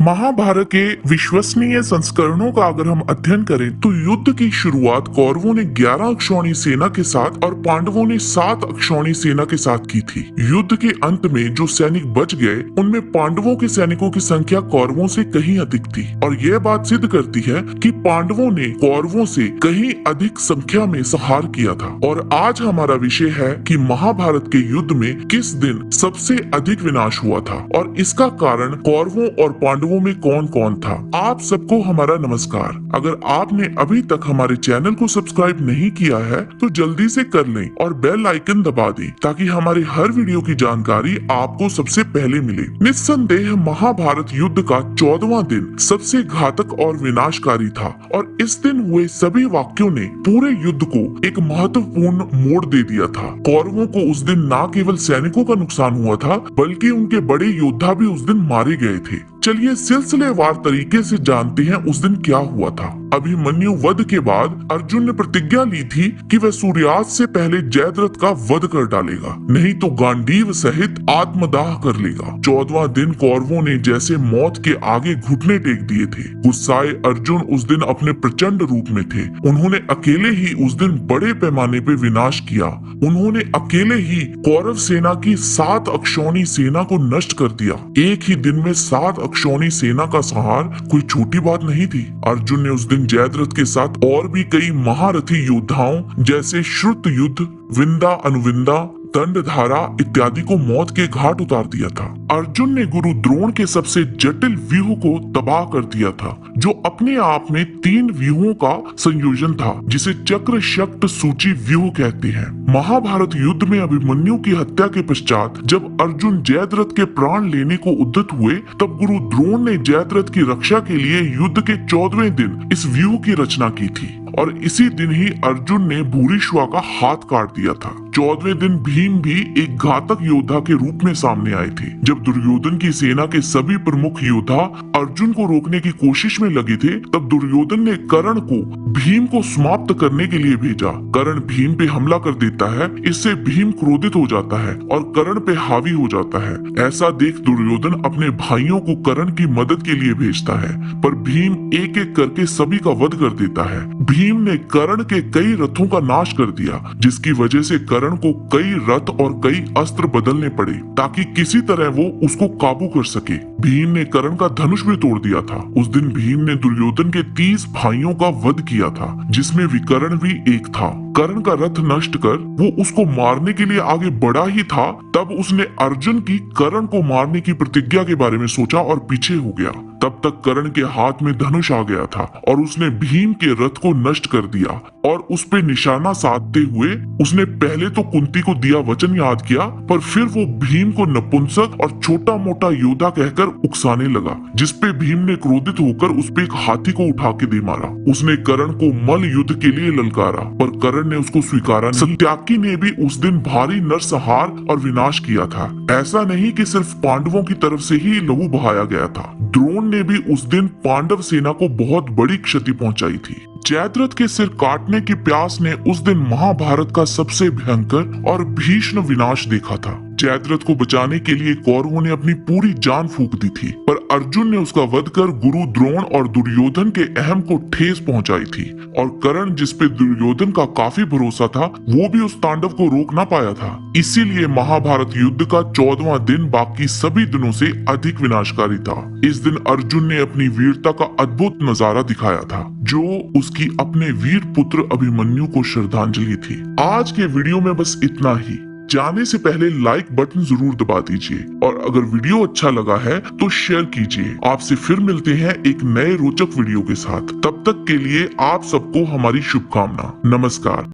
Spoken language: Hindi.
महाभारत के विश्वसनीय संस्करणों का अगर हम अध्ययन करें तो युद्ध की शुरुआत कौरवों ने 11 अक्षौणी सेना के साथ और पांडवों ने 7 अक्षौणी सेना के साथ की थी। युद्ध के अंत में जो सैनिक बच गए उनमें पांडवों के सैनिकों की संख्या कौरवों से कहीं अधिक थी और यह बात सिद्ध करती है कि पांडवों ने कौरवों से कहीं अधिक संख्या में संहार किया था। और आज हमारा विषय है कि महाभारत के युद्ध में किस दिन सबसे अधिक विनाश हुआ था और इसका कारण कौरवों और पांडवों में कौन कौन था। आप सबको हमारा नमस्कार। अगर आपने अभी तक हमारे चैनल को सब्सक्राइब नहीं किया है तो जल्दी से कर लें और बेल आइकन दबा दें ताकि हमारे हर वीडियो की जानकारी आपको सबसे पहले मिले। निस्संदेह महाभारत युद्ध का 14वां दिन सबसे घातक और विनाशकारी था और इस दिन हुए सभी वाक्यों ने पूरे युद्ध को एक महत्वपूर्ण मोड़ दे दिया था। कौरवों को उस दिन न केवल सैनिकों का नुकसान हुआ था बल्कि उनके बड़े योद्धा भी उस दिन मारे गए थे। चलिए सिलसिलेवार तरीके से जानते हैं उस दिन क्या हुआ था। अभिमन्यु वध के बाद अर्जुन ने प्रतिज्ञा ली थी कि वह सूर्यास्त से पहले जयद्रथ का वध कर डालेगा, नहीं तो गांडीव सहित आत्मदाह कर लेगा। 14वां दिन कौरवों ने जैसे मौत के आगे घुटने टेक दिए थे। गुस्साए अर्जुन उस दिन अपने प्रचंड रूप में थे। उन्होंने अकेले ही उस दिन बड़े पैमाने पे विनाश किया। उन्होंने अकेले ही कौरव सेना की 7 अक्षौणी सेना को नष्ट कर दिया। एक ही दिन में 7 अक्षौणी सेना का संहार कोई छोटी बात नहीं थी। अर्जुन ने उस दिन जयद्रथ के साथ और भी कई महारथी योद्धाओं जैसे श्रुतयुद्ध, विंदा अनुविंदा, दंडधारा इत्यादि को मौत के घाट उतार दिया था। अर्जुन ने गुरु द्रोण के सबसे जटिल व्यूह को तबाह कर दिया था जो अपने आप में 3 व्यूहों का संयोजन था जिसे चक्र शक्त सूची व्यूह कहते हैं। महाभारत युद्ध में अभिमन्यु की हत्या के पश्चात जब अर्जुन जयद्रथ के प्राण लेने को उद्यत हुए तब गुरु द्रोण ने जयद्रथ की रक्षा के लिए युद्ध के 14वें दिन इस व्यूह की रचना की थी और इसी दिन ही अर्जुन ने भूरिश्वा का हाथ काट दिया था। 14वें दिन भीम भी एक घातक योद्धा के रूप में सामने आए थे। जब दुर्योधन की सेना के सभी प्रमुख योद्धा अर्जुन को रोकने की कोशिश में लगे थे तब दुर्योधन ने कर्ण को भीम को समाप्त करने के लिए भेजा। कर्ण भीम पे हमला कर देता है। इससे भीम क्रोधित हो जाता है और कर्ण पे हावी हो जाता है। ऐसा देख दुर्योधन अपने भाइयों को कर्ण की मदद के लिए भेजता है पर भीम एक एक करके सभी का वध कर देता है। भीम ने कर्ण के कई रथों का नाश कर दिया जिसकी वजह से कर्ण को कई रथ और कई अस्त्र बदलने पड़े ताकि किसी तरह वो उसको काबू कर सके। भीम ने कर्ण का धनुष भी तोड़ दिया था। उस दिन भीम ने दुर्योधन के 30 भाइयों का वध किया था जिसमें विकर्ण भी एक था। कर्ण का रथ नष्ट कर वो उसको मारने के लिए आगे बढ़ा ही था तब उसने अर्जुन की कर्ण को मारने की प्रतिज्ञा के बारे में सोचा और पीछे हो गया। तब तक कर्ण के हाथ में धनुष आ गया था और उसने भीम के रथ को नष्ट कर दिया और उस पे निशाना साधते हुए उसने पहले तो कुंती को दिया वचन याद किया पर फिर वो भीम को नपुंसक और छोटा मोटा योद्धा कहकर उकसाने लगा जिसपे भीम ने क्रोधित होकर उस पे एक हाथी को उठा के दे मारा। उसने कर्ण को मल्ल युद्ध के लिए ललकारा पर कर्ण ने उसको स्वीकारा नहीं। सत्याकी ने भी उस दिन भारी नरसंहार और विनाश किया था। ऐसा नहीं कि सिर्फ पांडवों की तरफ से ही लहू बहाया गया था। द्रोण ने भी उस दिन पांडव सेना को बहुत बड़ी क्षति पहुंचाई थी। जयद्रथ के सिर काटने की प्यास ने उस दिन महाभारत का सबसे भयंकर और भीषण विनाश देखा था। जयद्रथ को बचाने के लिए कौरवों ने अपनी पूरी जान फूंक दी थी पर अर्जुन ने उसका वध कर गुरु द्रोण और दुर्योधन के अहम को ठेस पहुंचाई थी और कर्ण जिस पे दुर्योधन का काफी भरोसा था वो भी उस तांडव को रोक ना पाया था। इसीलिए महाभारत युद्ध का 14वां दिन बाकी सभी दिनों से अधिक विनाशकारी था। इस दिन अर्जुन ने अपनी वीरता का अद्भुत नजारा दिखाया था जो उसकी अपने वीर पुत्र अभिमन्यु को श्रद्धांजलि थी। आज के वीडियो में बस इतना ही। जाने से पहले लाइक बटन जरूर दबा दीजिए और अगर वीडियो अच्छा लगा है तो शेयर कीजिए। आपसे फिर मिलते हैं एक नए रोचक वीडियो के साथ। तब तक के लिए आप सबको हमारी शुभकामना। नमस्कार।